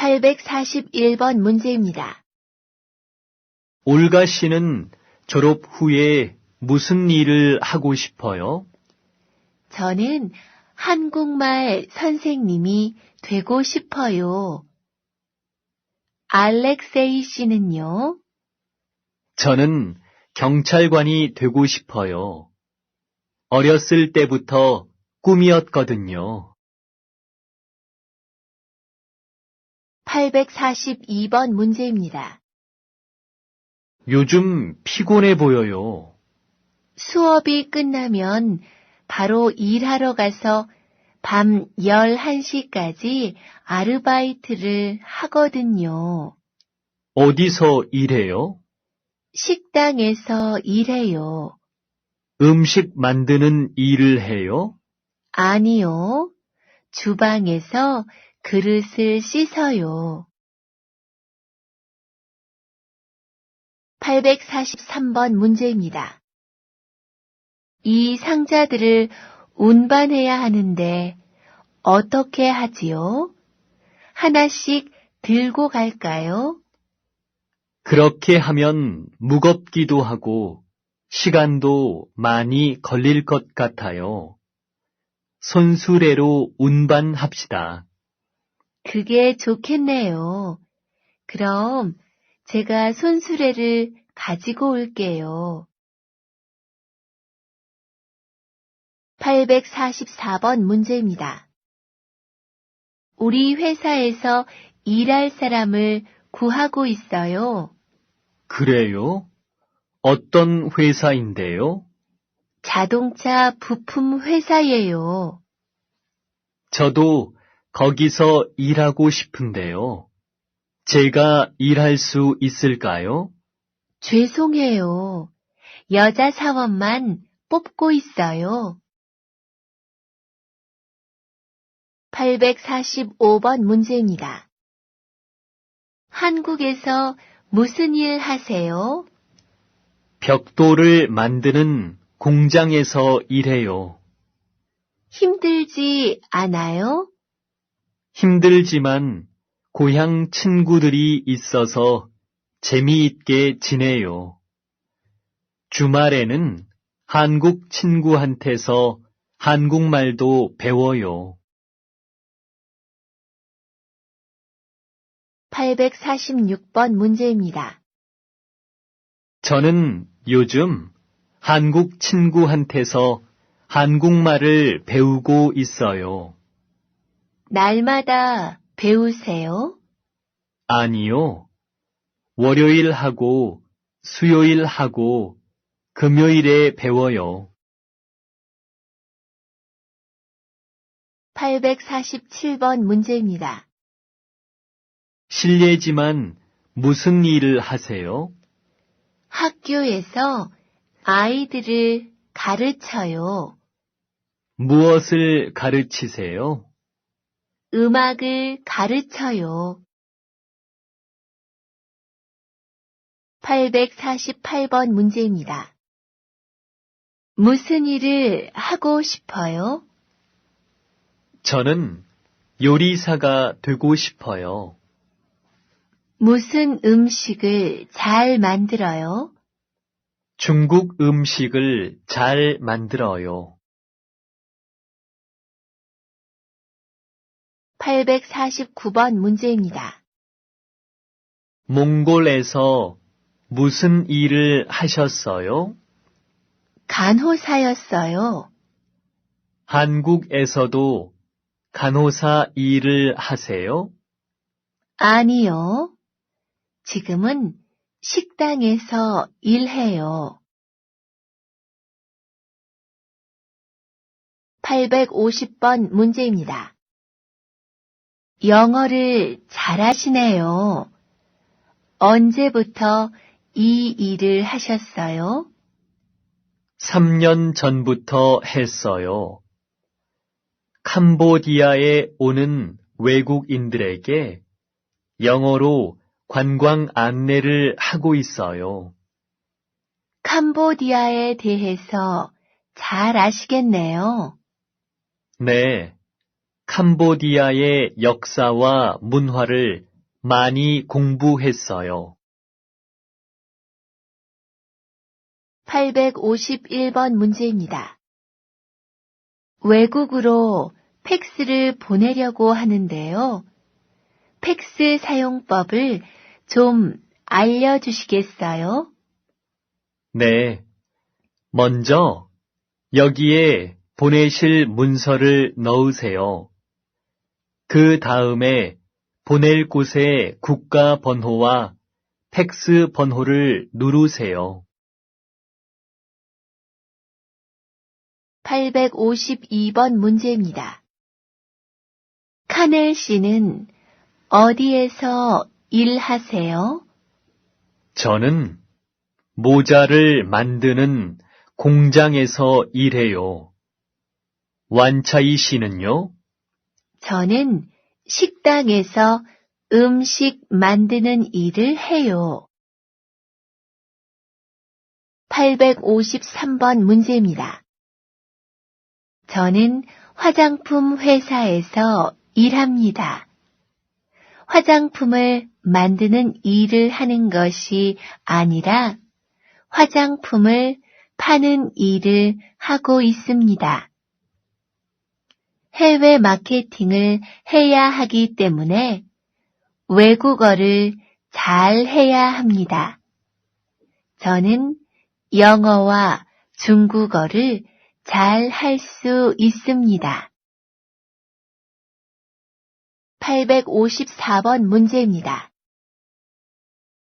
841번 문제입니다. 올가 씨는 졸업 후에 무슨 일을 하고 싶어요? 저는 한국말 선생님이 되고 싶어요. 알렉세이 씨는요? 저는 경찰관이 되고 싶어요. 어렸을 때부터 꿈이었거든요. 842번 문제입니다. 요즘 피곤해 보여요. 수업이 끝나면 바로 일하러 가서 밤 11시까지 아르바이트를 하거든요. 어디서 일해요? 식당에서 일해요. 음식 만드는 일을 해요? 아니요. 주방에서 그릇을 씻어요. 843번 문제입니다. 이 상자들을 운반해야 하는데 어떻게 하지요? 하나씩 들고 갈까요? 그렇게 하면 무겁기도 하고 시간도 많이 걸릴 것 같아요. 손수레로 운반합시다. 그게 좋겠네요. 그럼 제가 손수레를 가지고 올게요. 844번 문제입니다. 우리 회사에서 일할 사람을 구하고 있어요. 그래요? 어떤 회사인데요? 자동차 부품 회사예요. 저도 거기서 일하고 싶은데요. 제가 일할 수 있을까요? 죄송해요. 여자 사원만 뽑고 있어요. 845번 문제입니다. 한국에서 무슨 일 하세요? 벽돌을 만드는 공장에서 일해요. 힘들지 않아요? 힘들지만 고향 친구들이 있어서 재미있게 지내요. 주말에는 한국 친구한테서 한국말도 배워요. 846번 문제입니다. 저는 요즘 한국 친구한테서 한국말을 배우고 있어요. 날마다 배우세요? 아니요. 월요일하고 수요일하고 금요일에 배워요. 847번 문제입니다. 실례지만 무슨 일을 하세요? 학교에서 아이들을 가르쳐요. 무엇을 가르치세요? 음악을 가르쳐요. 848번 문제입니다. 무슨 일을 하고 싶어요? 저는 요리사가 되고 싶어요. 무슨 음식을 잘 만들어요? 중국 음식을 잘 만들어요. 849번 문제입니다. 몽골에서 무슨 일을 하셨어요? 간호사였어요. 한국에서도 간호사 일을 하세요? 아니요. 지금은 식당에서 일해요. 850번 문제입니다. 영어를 잘하시네요. 언제부터 이 일을 하셨어요? 3년 전부터 했어요. 캄보디아에 오는 외국인들에게 영어로 관광 안내를 하고 있어요. 캄보디아에 대해서 잘 아시겠네요. 네, 캄보디아의 역사와 문화를 많이 공부했어요. 851번 문제입니다. 외국으로 팩스를 보내려고 하는데요. 팩스 사용법을 좀 알려주시겠어요? 네. 먼저 여기에 보내실 문서를 넣으세요. 그 다음에 보낼 곳의 국가 번호와 팩스 번호를 누르세요. 852번 문제입니다. 카넬 씨는 어디에서 일하세요? 저는 모자를 만드는 공장에서 일해요. 완차이 씨는요? 저는 식당에서 음식 만드는 일을 해요. 853번 문제입니다. 저는 화장품 회사에서 일합니다. 화장품을 만드는 일을 하는 것이 아니라 화장품을 파는 일을 하고 있습니다. 해외 마케팅을 해야 하기 때문에 외국어를 잘 해야 합니다. 저는 영어와 중국어를 잘 할 수 있습니다. 854번 문제입니다.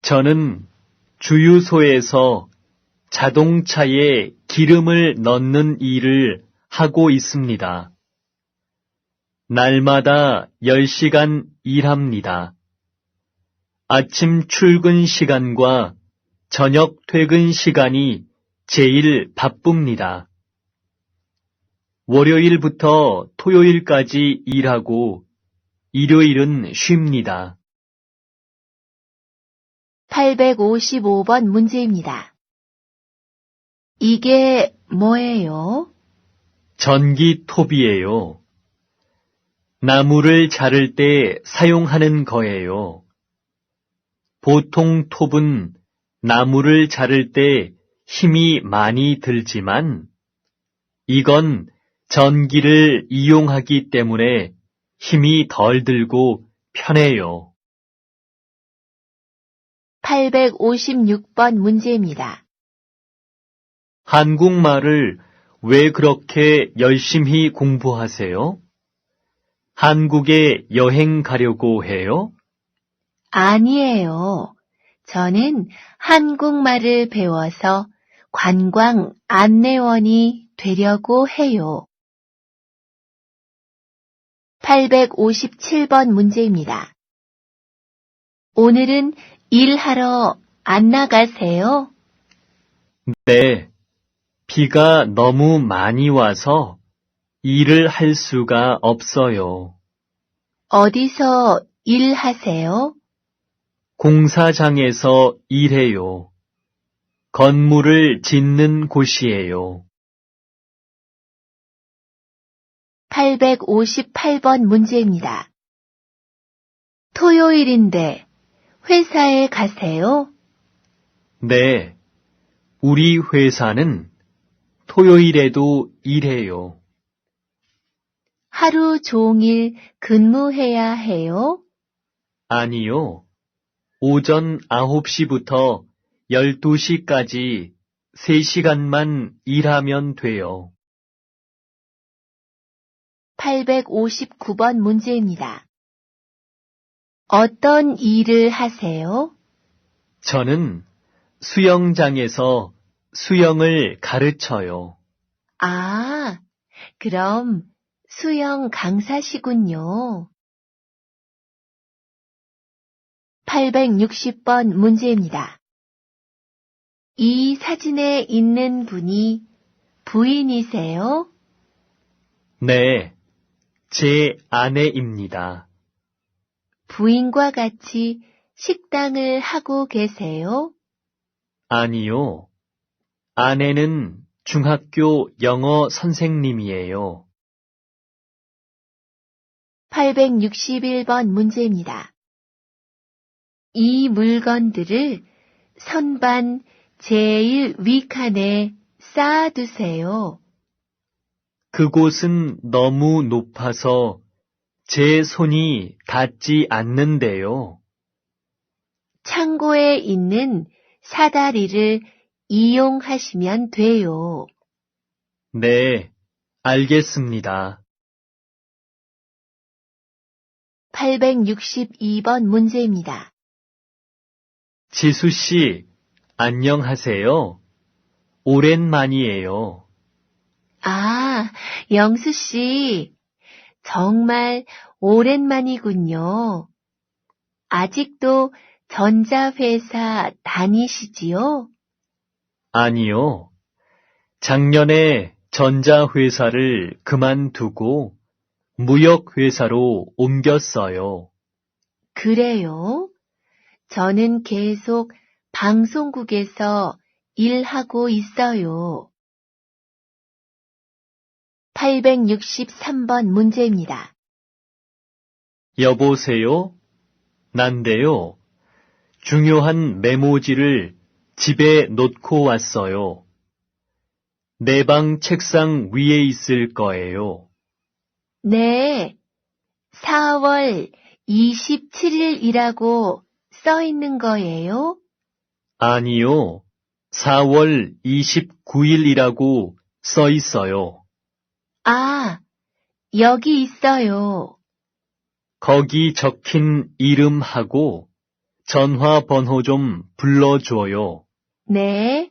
저는 주유소에서 자동차에 기름을 넣는 일을 하고 있습니다. 날마다 10시간 일합니다. 아침 출근 시간과 저녁 퇴근 시간이 제일 바쁩니다. 월요일부터 토요일까지 일하고 일요일은 쉽니다. 855번 문제입니다. 이게 뭐예요? 전기톱이에요. 나무를 자를 때 사용하는 거예요. 보통 톱은 나무를 자를 때 힘이 많이 들지만 이건 전기를 이용하기 때문에 힘이 덜 들고 편해요. 856번 문제입니다. 한국말을 왜 그렇게 열심히 공부하세요? 한국에 여행 가려고 해요? 아니에요. 저는 한국말을 배워서 관광 안내원이 되려고 해요. 857번 문제입니다. 오늘은 일하러 안 나가세요? 네. 비가 너무 많이 와서 일을 할 수가 없어요. 어디서 일하세요? 공사장에서 일해요. 건물을 짓는 곳이에요. 858번 문제입니다. 토요일인데 회사에 가세요? 네. 우리 회사는 토요일에도 일해요. 하루 종일 근무해야 해요? 아니요. 오전 9시부터 12시까지 3시간만 일하면 돼요. 859번 문제입니다. 어떤 일을 하세요? 저는 수영장에서 수영을 가르쳐요. 아, 그럼 수영 강사시군요. 860번 문제입니다. 이 사진에 있는 분이 부인이세요? 네, 제 아내입니다. 부인과 같이 식당을 하고 계세요? 아니요. 아내는 중학교 영어 선생님이에요. 861번 문제입니다. 이 물건들을 선반 제일 윗칸에 쌓아두세요. 그곳은 너무 높아서 제 손이 닿지 않는데요. 창고에 있는 사다리를 이용하시면 돼요. 네, 알겠습니다. 862번 문제입니다. 지수 씨, 안녕하세요. 오랜만이에요. 아, 영수 씨, 정말 오랜만이군요. 아직도 전자회사 다니시지요? 아니요. 작년에 전자회사를 그만두고 무역회사로 옮겼어요. 그래요? 저는 계속 방송국에서 일하고 있어요. 863번 문제입니다. 여보세요? 난데요. 중요한 메모지를 집에 놓고 왔어요. 내 방 책상 위에 있을 거예요. 네, 4월 27일이라고 써 있는 거예요? 아니요. 4월 29일이라고 써 있어요. 아, 여기 있어요. 거기 적힌 이름하고 전화번호 좀 불러줘요. 네,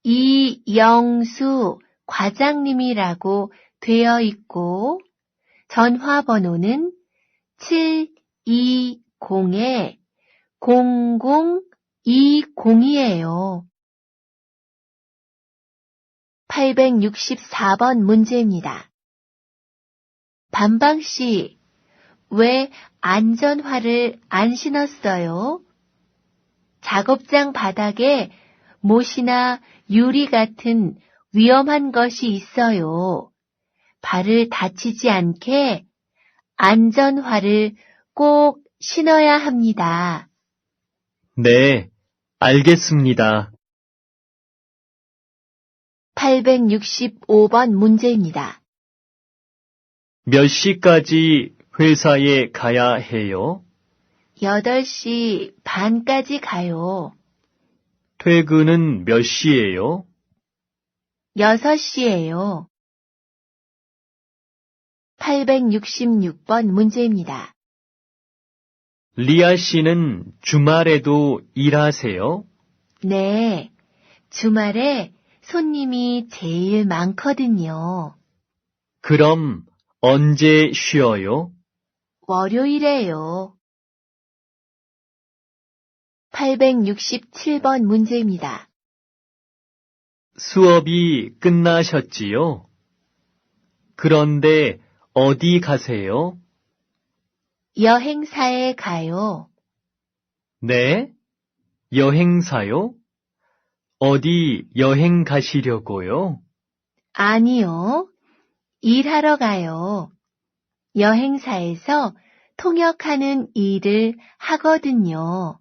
이영수 과장님이라고 되어 있고, 전화번호는 720-0020이에요. 864번 문제입니다. 반방씨, 왜 안전화를 안 신었어요? 작업장 바닥에 못이나 유리 같은 위험한 것이 있어요. 발을 다치지 않게 안전화를 꼭 신어야 합니다. 네, 알겠습니다. 865번 문제입니다. 몇 시까지 회사에 가야 해요? 8시 반까지 가요. 퇴근은 몇 시예요? 6시예요. 866번 문제입니다. 리아 씨는 주말에도 일하세요? 네, 주말에 손님이 제일 많거든요. 그럼 언제 쉬어요? 월요일에요. 867번 문제입니다. 수업이 끝나셨지요? 그런데 어디 가세요? 여행사에 가요. 네? 여행사요? 어디 여행 가시려고요? 아니요, 일하러 가요. 여행사에서 통역하는 일을 하거든요.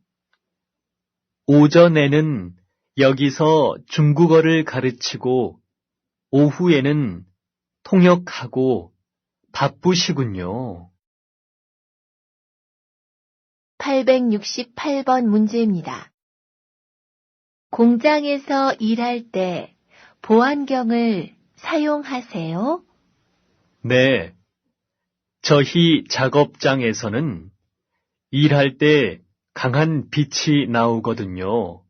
오전에는 여기서 중국어를 가르치고 오후에는 통역하고 바쁘시군요. 868번 문제입니다. 공장에서 일할 때 보안경을 사용하세요? 네. 저희 작업장에서는 일할 때 강한 빛이 나오거든요.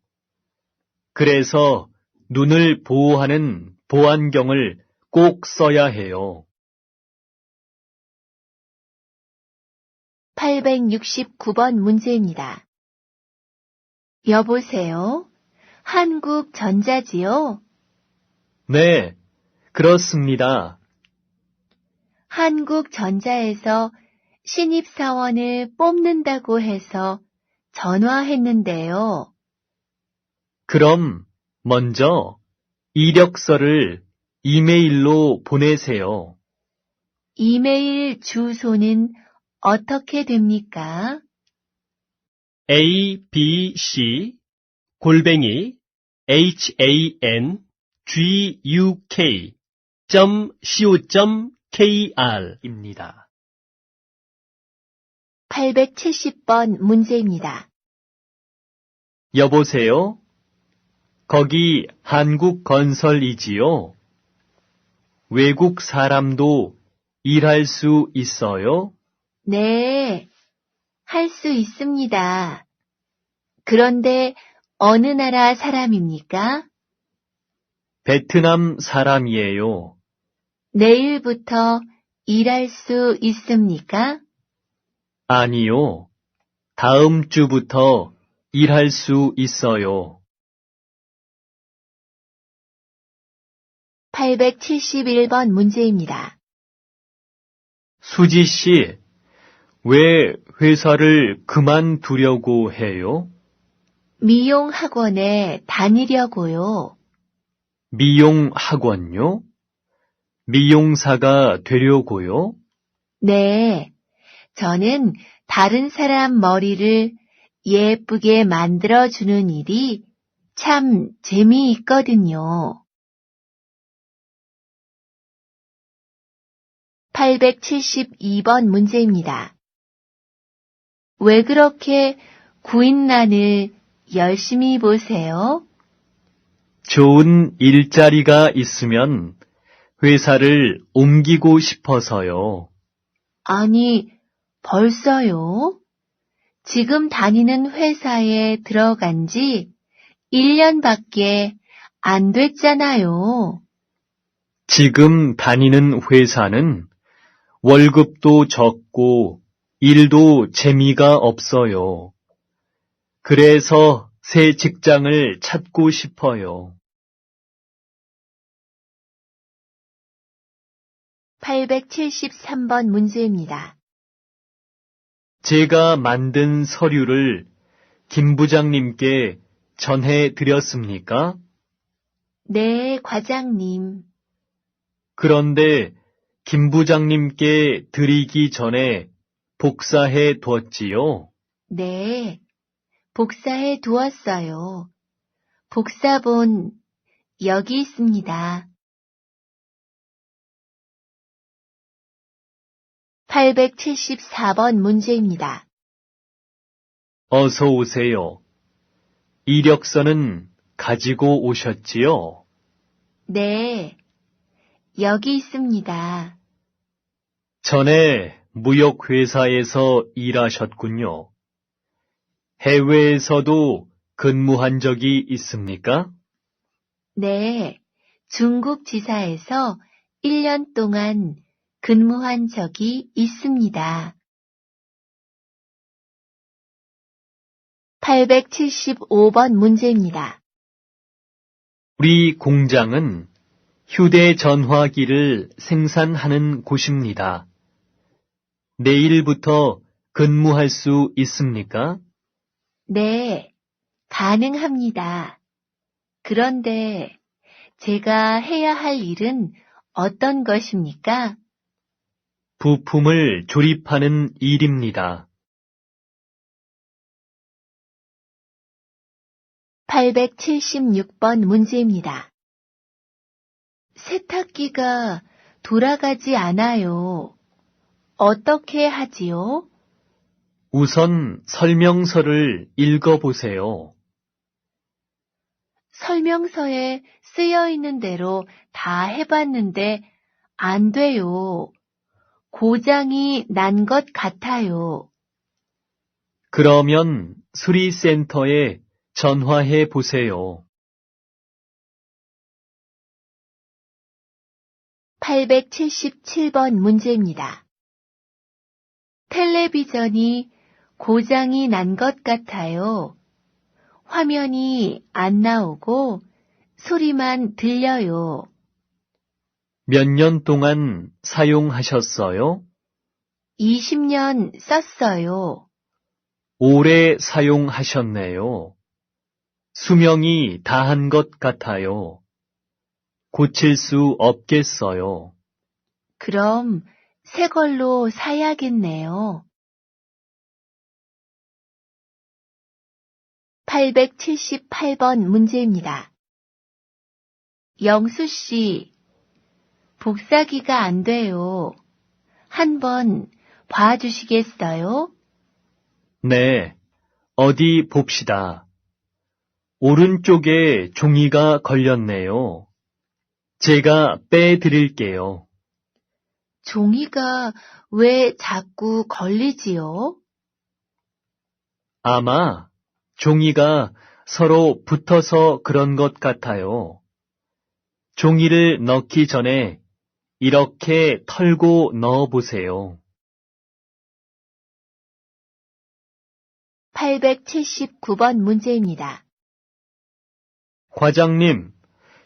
그래서 눈을 보호하는 보안경을 꼭 써야 해요. 869번 문제입니다. 여보세요? 한국전자지요? 네, 그렇습니다. 한국전자에서 신입사원을 뽑는다고 해서 전화했는데요. 그럼 먼저 이력서를 이메일로 보내세요. 이메일 주소는 어떻게 됩니까? abc 골뱅이 hangguk.co.kr 입니다. 870번 문제입니다. 여보세요? 거기 한국건설이지요? 외국 사람도 일할 수 있어요? 네, 할 수 있습니다. 그런데 어느 나라 사람입니까? 베트남 사람이에요. 내일부터 일할 수 있습니까? 아니요. 다음 주부터 일할 수 있어요. 871번 문제입니다. 수지 씨, 왜 회사를 그만두려고 해요? 미용 학원에 다니려고요. 미용 학원요? 미용사가 되려고요? 네, 저는 다른 사람 머리를 예쁘게 만들어주는 일이 참 재미있거든요. 872번 문제입니다. 왜 그렇게 구인란을 열심히 보세요? 좋은 일자리가 있으면 회사를 옮기고 싶어서요. 아니, 벌써요? 지금 다니는 회사에 들어간 지 1년밖에 안 됐잖아요. 지금 다니는 회사는 월급도 적고 일도 재미가 없어요. 그래서 새 직장을 찾고 싶어요. 873번 문제입니다. 제가 만든 서류를 김 부장님께 전해 드렸습니까? 네, 과장님. 그런데 김 부장님께 드리기 전에 복사해 두었지요. 네, 복사해 두었어요. 복사본 여기 있습니다. 874번 문제입니다. 어서 오세요. 이력서는 가지고 오셨지요? 네, 여기 있습니다. 전에 무역회사에서 일하셨군요. 해외에서도 근무한 적이 있습니까? 네, 중국 지사에서 1년 동안 근무한 적이 있습니다. 875번 문제입니다. 우리 공장은 휴대전화기를 생산하는 곳입니다. 내일부터 근무할 수 있습니까? 네, 가능합니다. 그런데 제가 해야 할 일은 어떤 것입니까? 부품을 조립하는 일입니다. 876번 문제입니다. 세탁기가 돌아가지 않아요. 어떻게 하지요? 우선 설명서를 읽어보세요. 설명서에 쓰여 있는 대로 다 해봤는데 안 돼요. 고장이 난 것 같아요. 그러면 수리센터에 전화해 보세요. 877번 문제입니다. 텔레비전이 고장이 난 것 같아요. 화면이 안 나오고 소리만 들려요. 몇 년 동안 사용하셨어요? 20년 썼어요. 오래 사용하셨네요. 수명이 다한 것 같아요. 고칠 수 없겠어요. 그럼 새 걸로 사야겠네요. 878번 문제입니다. 영수 씨, 복사기가 안 돼요. 한번 봐주시겠어요? 네, 어디 봅시다. 오른쪽에 종이가 걸렸네요. 제가 빼드릴게요. 종이가 왜 자꾸 걸리지요? 아마 종이가 서로 붙어서 그런 것 같아요. 종이를 넣기 전에 이렇게 털고 넣어보세요. 879번 문제입니다. 과장님,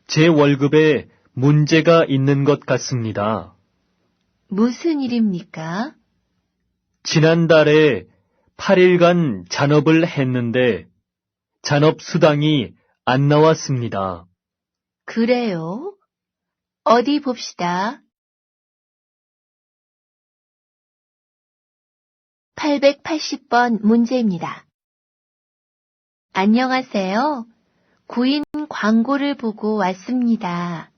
제 월급에 문제가 있는 것 같습니다. 무슨 일입니까? 지난달에 8일간 잔업을 했는데 잔업수당이 안 나왔습니다. 그래요? 어디 봅시다. 880번 문제입니다. 안녕하세요. 구인 광고를 보고 왔습니다.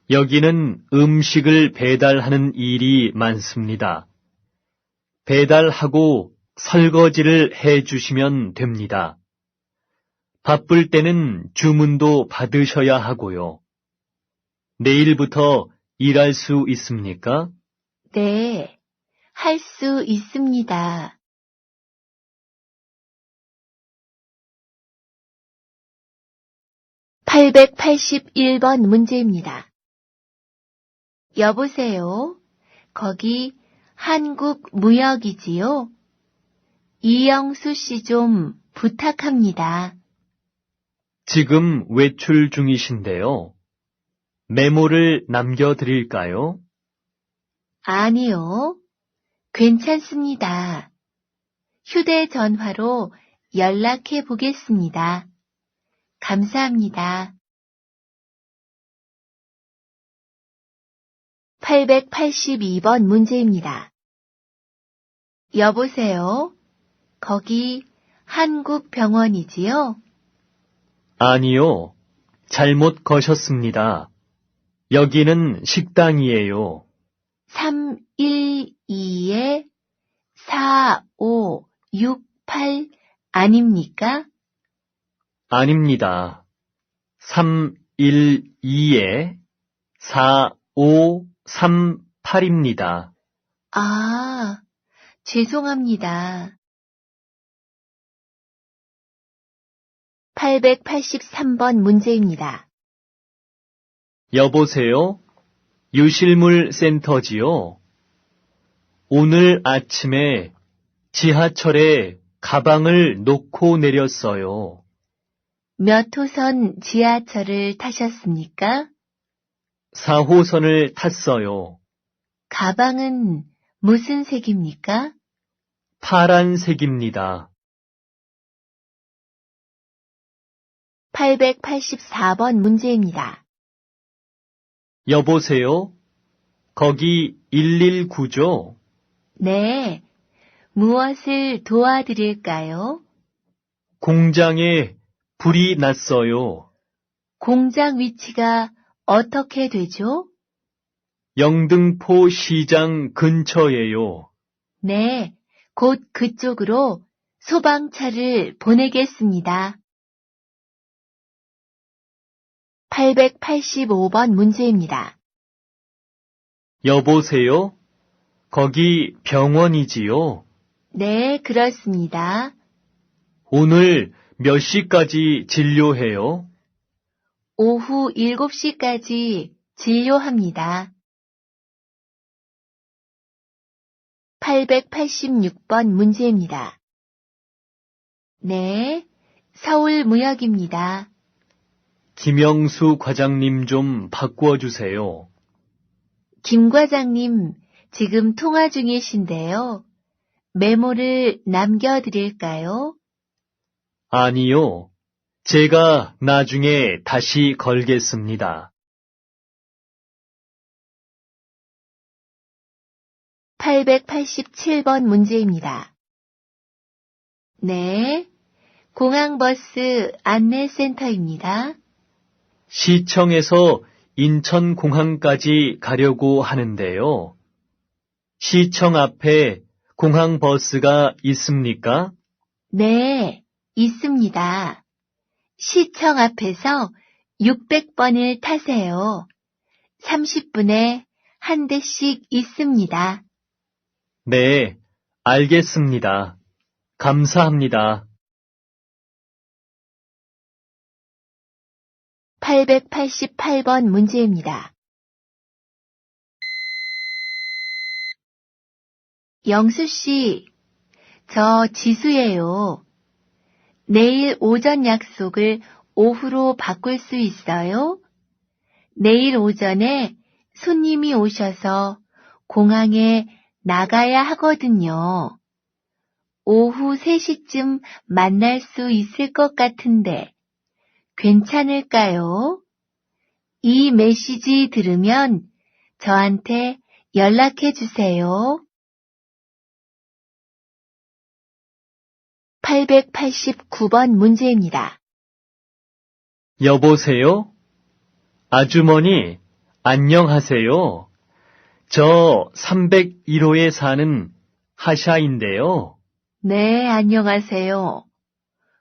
여기는 음식을 배달하는 일이 많습니다. 배달하고 설거지를 해 주시면 됩니다. 바쁠 때는 주문도 받으셔야 하고요. 내일부터 일할 수 있습니까? 네, 할 수 있습니다. 881번 문제입니다. 여보세요? 거기 한국무역이지요? 이영수 씨 좀 부탁합니다. 지금 외출 중이신데요. 메모를 남겨드릴까요? 아니요. 괜찮습니다. 휴대전화로 연락해 보겠습니다. 감사합니다. 882번 문제입니다. 여보세요? 거기 한국병원이지요? 아니요. 잘못 거셨습니다. 여기는 식당이에요. 312-4568 아닙니까? 아닙니다. 312-4538입니다. 아, 죄송합니다. 883번 문제입니다. 여보세요? 유실물 센터지요? 오늘 아침에 지하철에 가방을 놓고 내렸어요. 몇 호선 지하철을 타셨습니까? 4호선을 탔어요. 가방은 무슨 색입니까? 파란색입니다. 884번 문제입니다. 여보세요? 거기 119죠? 네, 무엇을 도와드릴까요? 공장에 불이 났어요. 공장 위치가 어떻게 되죠? 영등포 시장 근처예요. 네, 곧 그쪽으로 소방차를 보내겠습니다. 885번 문제입니다. 여보세요? 거기 병원이지요? 네, 그렇습니다. 오늘 몇 시까지 진료해요? 오후 7시까지 진료합니다. 886번 문제입니다. 네, 서울무역입니다. 김영수 과장님 좀 바꿔주세요. 김 과장님, 지금 통화 중이신데요. 메모를 남겨드릴까요? 아니요. 제가 나중에 다시 걸겠습니다. 887번 문제입니다. 네, 공항버스 안내센터입니다. 시청에서 인천공항까지 가려고 하는데요. 시청 앞에 공항버스가 있습니까? 네, 있습니다. 시청 앞에서 600번을 타세요. 30분에 한 대씩 있습니다. 네, 알겠습니다. 감사합니다. 888번 문제입니다. 영수 씨, 저 지수예요. 내일 오전 약속을 오후로 바꿀 수 있어요? 내일 오전에 손님이 오셔서 공항에 나가야 하거든요. 오후 3시쯤 만날 수 있을 것 같은데 괜찮을까요? 이 메시지 들으면 저한테 연락해 주세요. 889번 문제입니다. 여보세요? 아주머니, 안녕하세요. 저 301호에 사는 하샤인데요. 네, 안녕하세요.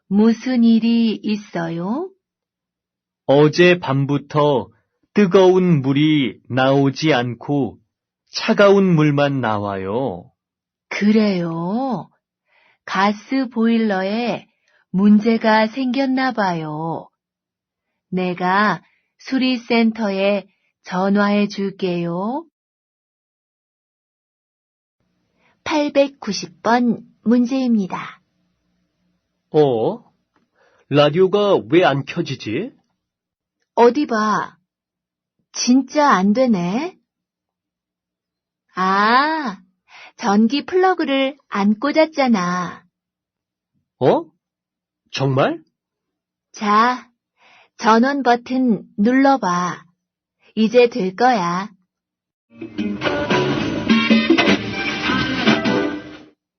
무슨 일이 있어요? 어제 밤부터 뜨거운 물이 나오지 않고 차가운 물만 나와요. 그래요. 가스 보일러에 문제가 생겼나 봐요. 내가 수리센터에 전화해 줄게요. 890번 문제입니다. 라디오가 왜 안 켜지지? 어디 봐. 진짜 안 되네. 아, 전기 플러그를 안 꽂았잖아. 정말? 자, 전원 버튼 눌러봐. 이제 될 거야.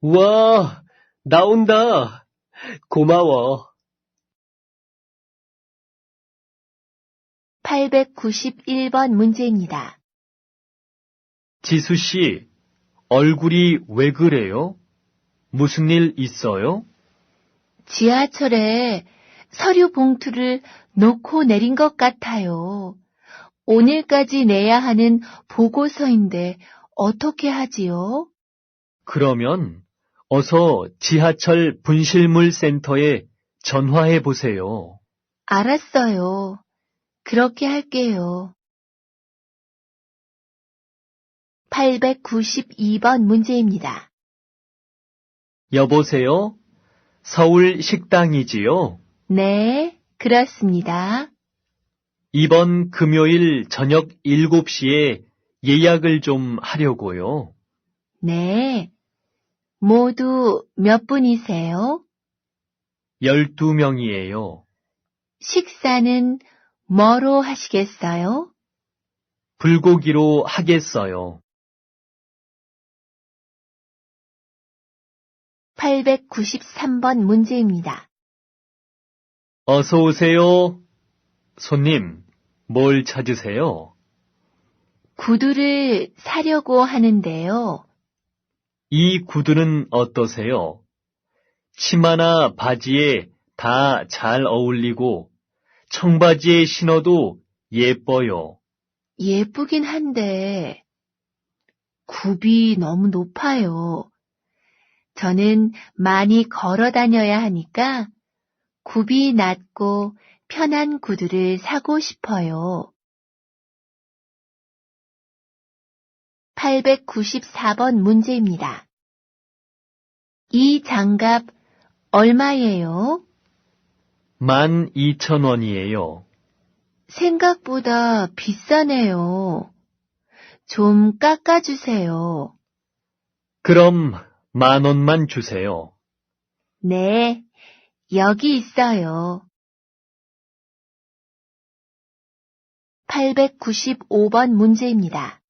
와, 나온다. 고마워. 891번 문제입니다. 지수 씨, 얼굴이 왜 그래요? 무슨 일 있어요? 지하철에 서류 봉투를 놓고 내린 것 같아요. 오늘까지 내야 하는 보고서인데 어떻게 하지요? 그러면 어서 지하철 분실물 센터에 전화해 보세요. 알았어요. 그렇게 할게요. 892번 문제입니다. 여보세요? 서울 식당이지요? 네, 그렇습니다. 이번 금요일 저녁 7시에 예약을 좀 하려고요. 네. 모두 몇 분이세요? 12명이에요. 식사는 뭐로 하시겠어요? 불고기로 하겠어요. 893번 문제입니다. 어서 오세요. 손님, 뭘 찾으세요? 구두를 사려고 하는데요. 이 구두는 어떠세요? 치마나 바지에 다 잘 어울리고 청바지에 신어도 예뻐요. 예쁘긴 한데 굽이 너무 높아요. 저는 많이 걸어 다녀야 하니까 굽이 낮고 편한 구두를 사고 싶어요. 894번 문제입니다. 이 장갑 얼마예요? 12,000원이에요. 생각보다 비싸네요. 좀 깎아주세요. 그럼 10,000원만 주세요. 네, 여기 있어요. 895번 문제입니다.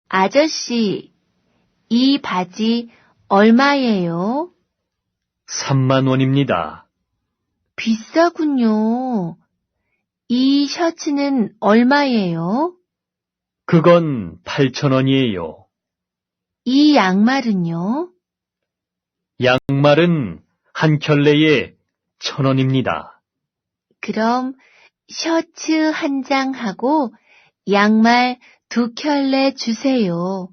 아저씨, 이 바지 얼마예요? 3만 원입니다. 비싸군요. 이 셔츠는 얼마예요? 그건 8천 원이에요. 이 양말은요? 양말은 한 켤레에 1,000 원입니다. 그럼 셔츠 한 장하고 양말 2켤레 주세요.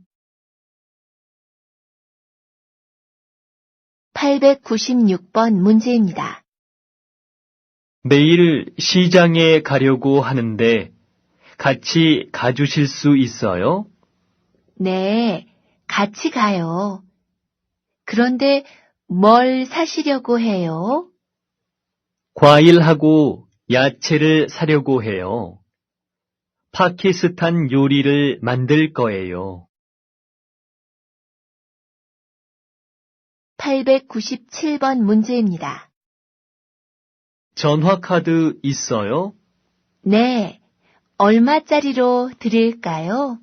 896번 문제입니다. 내일 시장에 가려고 하는데 같이 가주실 수 있어요? 네, 같이 가요. 그런데 뭘 사시려고 해요? 과일하고 야채를 사려고 해요. 파키스탄 요리를 만들 거예요. 897번 문제입니다. 전화카드 있어요? 네, 얼마짜리로 드릴까요?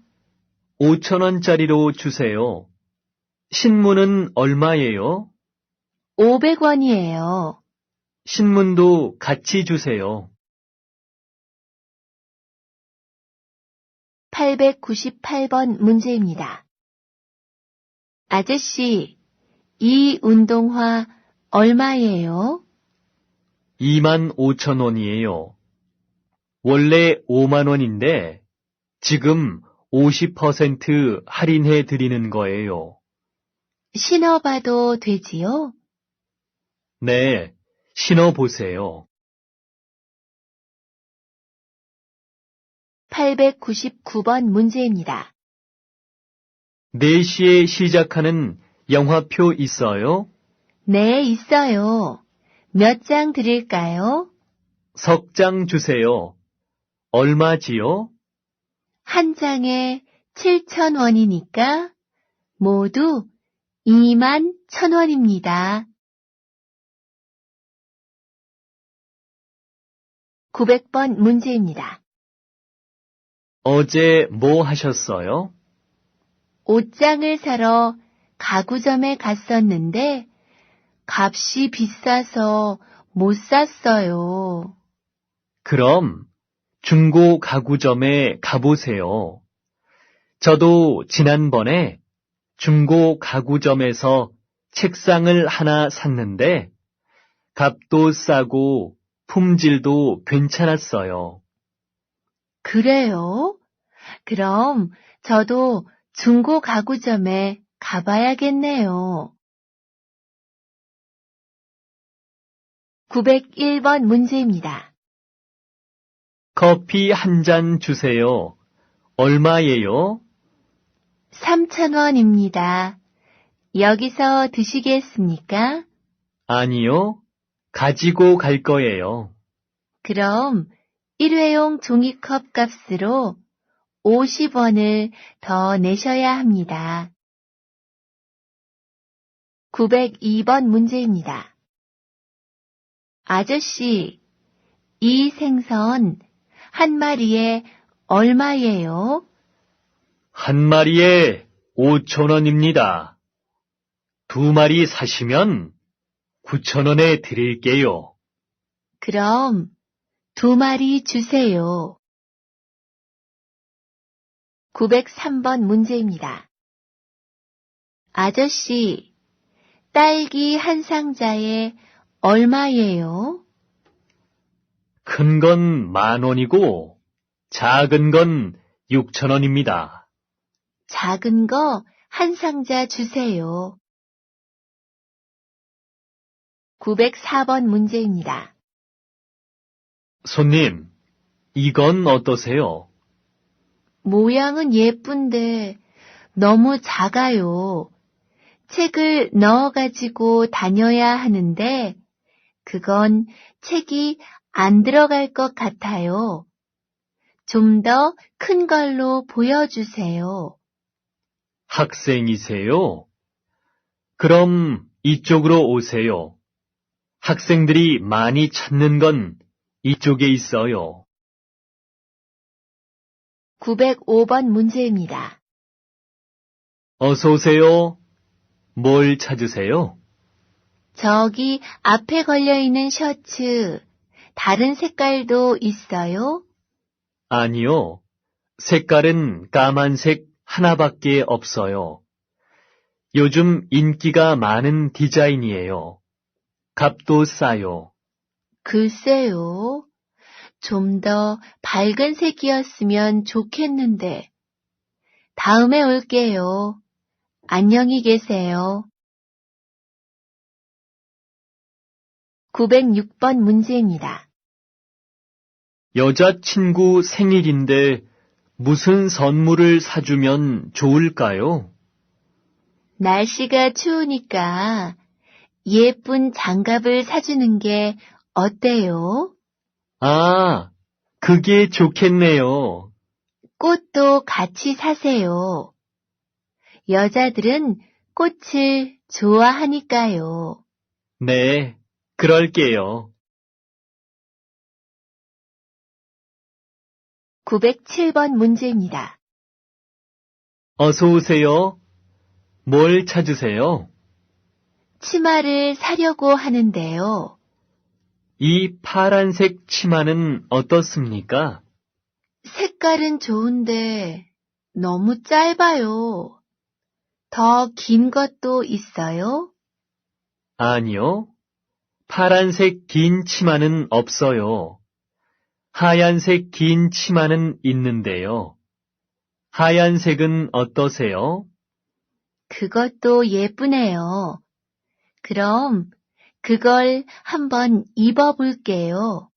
5천 원짜리로 주세요. 신문은 얼마예요? 500원이에요. 신문도 같이 주세요. 898번 문제입니다. 아저씨, 이 운동화 얼마예요? 2만 5천 원이에요. 원래 5만 원인데 지금 50% 할인해 드리는 거예요. 신어봐도 되지요? 네, 신어보세요. 899번 문제입니다. 4시에 시작하는 영화표 있어요? 네, 있어요. 몇 장 드릴까요? 석 장 주세요. 얼마지요? 한 장에 7,000원이니까 모두 21,000원입니다. 900번 문제입니다. 어제 뭐 하셨어요? 옷장을 사러 가구점에 갔었는데 값이 비싸서 못 샀어요. 그럼 중고 가구점에 가보세요. 저도 지난번에 중고 가구점에서 책상을 하나 샀는데 값도 싸고 품질도 괜찮았어요. 그래요? 그럼 저도 중고 가구점에 가봐야겠네요. 901번 문제입니다. 커피 한 잔 주세요. 얼마예요? 3,000원입니다. 여기서 드시겠습니까? 아니요. 가지고 갈 거예요. 그럼 일회용 종이컵 값으로 50원을 더 내셔야 합니다. 902번 문제입니다. 아저씨, 이 생선 한 마리에 얼마예요? 한 마리에 5천 원입니다. 2마리 사시면 9천 원에 드릴게요. 그럼 2마리 주세요. 903번 문제입니다. 아저씨, 딸기 한 상자에 얼마예요? 큰 건 10,000원이고 작은 건 6천 원입니다. 작은 거 한 상자 주세요. 904번 문제입니다. 손님, 이건 어떠세요? 모양은 예쁜데 너무 작아요. 책을 넣어가지고 다녀야 하는데 그건 책이 안 들어갈 것 같아요. 좀 더 큰 걸로 보여주세요. 학생이세요? 그럼 이쪽으로 오세요. 학생들이 많이 찾는 건 이쪽에 있어요. 905번 문제입니다. 어서 오세요. 뭘 찾으세요? 저기 앞에 걸려있는 셔츠, 다른 색깔도 있어요? 아니요. 색깔은 까만색 하나밖에 없어요. 요즘 인기가 많은 디자인이에요. 값도 싸요. 글쎄요. 좀 더 밝은 색이었으면 좋겠는데. 다음에 올게요. 안녕히 계세요. 906번 문제입니다. 여자친구 생일인데 무슨 선물을 사주면 좋을까요? 날씨가 추우니까 예쁜 장갑을 사주는 게 어때요? 아, 그게 좋겠네요. 꽃도 같이 사세요. 여자들은 꽃을 좋아하니까요. 네, 그럴게요. 907번 문제입니다. 어서 오세요. 뭘 찾으세요? 치마를 사려고 하는데요. 이 파란색 치마는 어떻습니까? 색깔은 좋은데 너무 짧아요. 더 긴 것도 있어요? 아니요. 파란색 긴 치마는 없어요. 하얀색 긴 치마는 있는데요. 하얀색은 어떠세요? 그것도 예쁘네요. 그럼 그걸 한번 입어볼게요.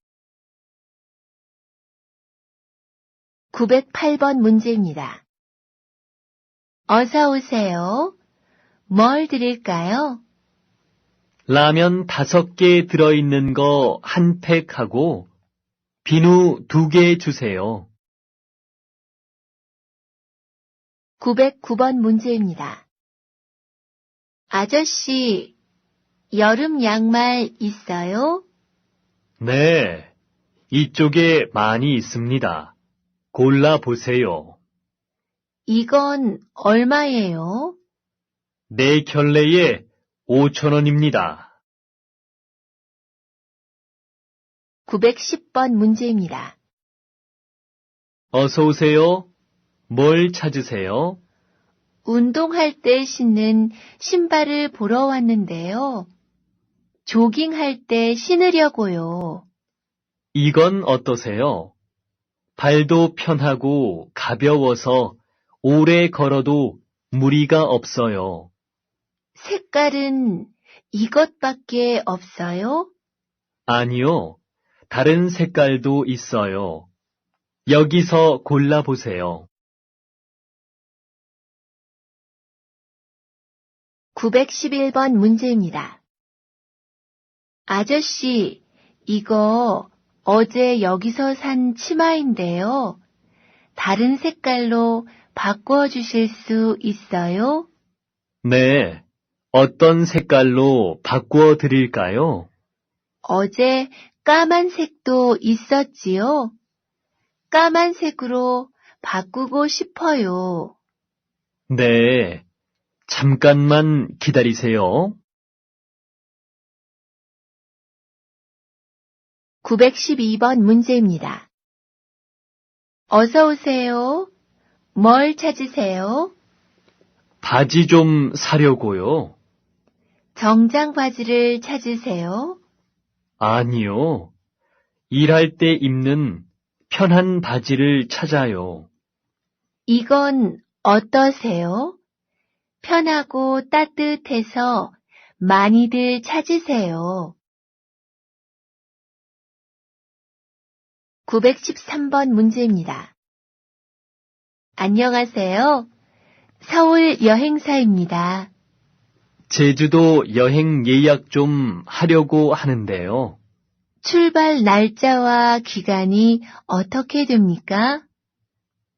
908번 문제입니다. 어서 오세요. 뭘 드릴까요? 라면 5개 들어있는 거 한 팩하고 비누 2개 주세요. 909번 문제입니다. 아저씨, 여름 양말 있어요? 네, 이쪽에 많이 있습니다. 골라보세요. 이건 얼마예요? 네 켤레에 5,000원입니다. 910번 문제입니다. 어서 오세요. 뭘 찾으세요? 운동할 때 신는 신발을 보러 왔는데요. 조깅할 때 신으려고요. 이건 어떠세요? 발도 편하고 가벼워서 오래 걸어도 무리가 없어요. 색깔은 이것밖에 없어요? 아니요, 다른 색깔도 있어요. 여기서 골라보세요. 911번 문제입니다. 아저씨, 이거 어제 여기서 산 치마인데요. 다른 색깔로 바꿔 주실 수 있어요? 네, 어떤 색깔로 바꾸어 드릴까요? 어제 까만색도 있었지요? 까만색으로 바꾸고 싶어요. 네, 잠깐만 기다리세요. 912번 문제입니다. 어서 오세요. 뭘 찾으세요? 바지 좀 사려고요. 정장 바지를 찾으세요? 아니요, 일할 때 입는 편한 바지를 찾아요. 이건 어떠세요? 편하고 따뜻해서 많이들 찾으세요. 913번 문제입니다. 안녕하세요. 서울 여행사입니다. 제주도 여행 예약 좀 하려고 하는데요. 출발 날짜와 기간이 어떻게 됩니까?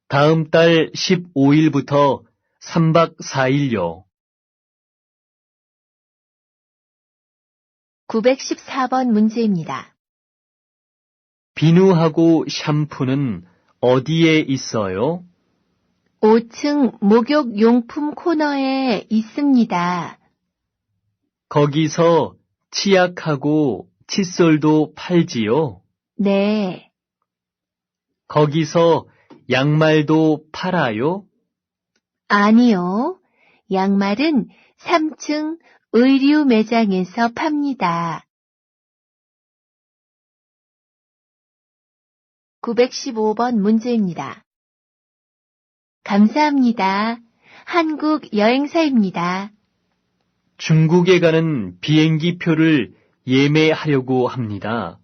다음 달 15일부터 3박 4일요. 914번 문제입니다. 비누하고 샴푸는 어디에 있어요? 5층 목욕용품 코너에 있습니다. 거기서 치약하고 칫솔도 팔지요? 네. 거기서 양말도 팔아요? 아니요. 양말은 3층 의류 매장에서 팝니다. 915번 문제입니다. 감사합니다. 한국 여행사입니다. 중국에 가는 비행기 표를 예매하려고 합니다.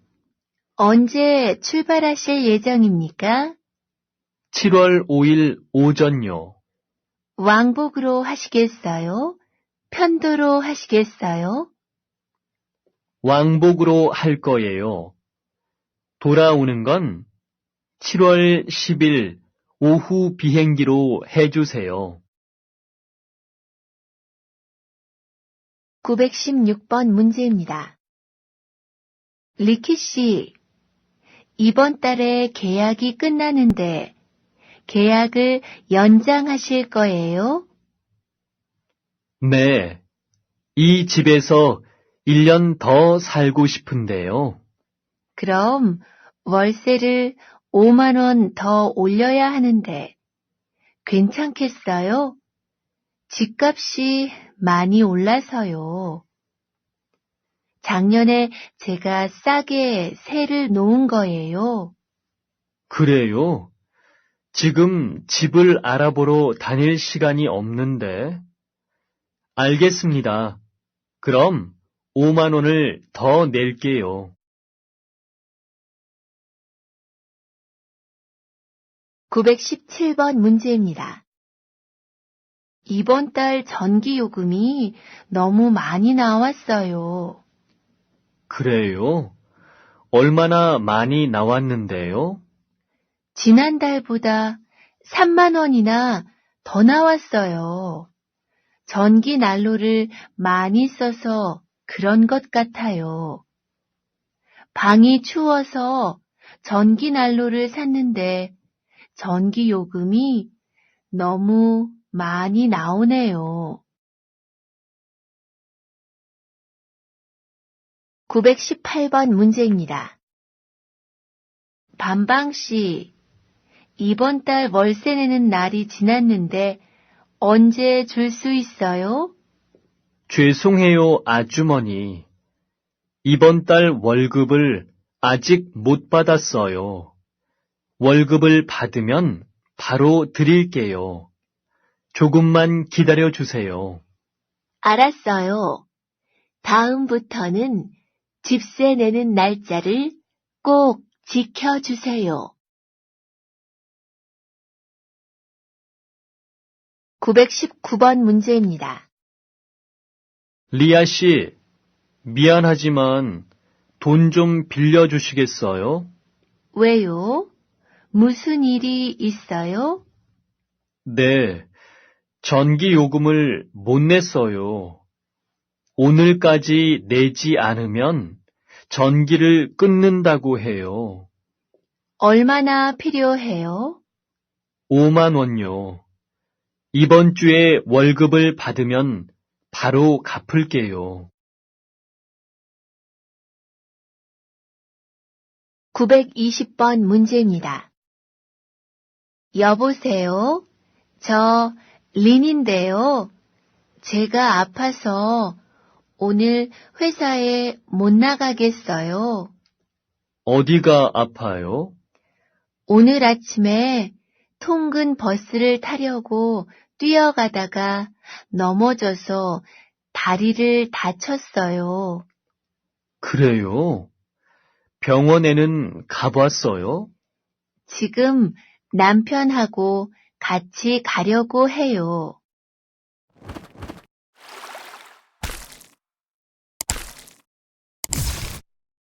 언제 출발하실 예정입니까? 7월 5일 오전요. 왕복으로 하시겠어요? 편도로 하시겠어요? 왕복으로 할 거예요. 돌아오는 건 7월 10일 오후 비행기로 해주세요. 916번 문제입니다. 리키 씨, 이번 달에 계약이 끝나는데 계약을 연장하실 거예요? 네, 이 집에서 1년 더 살고 싶은데요. 그럼 월세를 5만 원 더 올려야 하는데 괜찮겠어요? 집값이 많이 올라서요. 작년에 제가 싸게 세를 놓은 거예요. 그래요? 지금 집을 알아보러 다닐 시간이 없는데. 알겠습니다. 그럼 5만 원을 더 낼게요. 917번 문제입니다. 이번 달 전기 요금이 너무 많이 나왔어요. 그래요? 얼마나 많이 나왔는데요? 지난달보다 3만 원이나 더 나왔어요. 전기 난로를 많이 써서 그런 것 같아요. 방이 추워서 전기 난로를 샀는데 전기 요금이 너무 많이 나오네요. 918번 문제입니다. 반방 씨, 이번 달 월세 내는 날이 지났는데 언제 줄 수 있어요? 죄송해요, 아주머니. 이번 달 월급을 아직 못 받았어요. 월급을 받으면 바로 드릴게요. 조금만 기다려 주세요. 알았어요. 다음부터는 집세 내는 날짜를 꼭 지켜주세요. 919번 문제입니다. 리아 씨, 미안하지만 돈 좀 빌려주시겠어요? 왜요? 무슨 일이 있어요? 네, 전기 요금을 못 냈어요. 오늘까지 내지 않으면 전기를 끊는다고 해요. 얼마나 필요해요? 5만 원요. 이번 주에 월급을 받으면 바로 갚을게요. 920번 문제입니다. 여보세요? 저 린인데요. 제가 아파서 오늘 회사에 못 나가겠어요. 어디가 아파요? 오늘 아침에 통근 버스를 타려고 뛰어가다가 넘어져서 다리를 다쳤어요. 그래요? 병원에는 가봤어요? 지금 남편하고 같이 가려고 해요.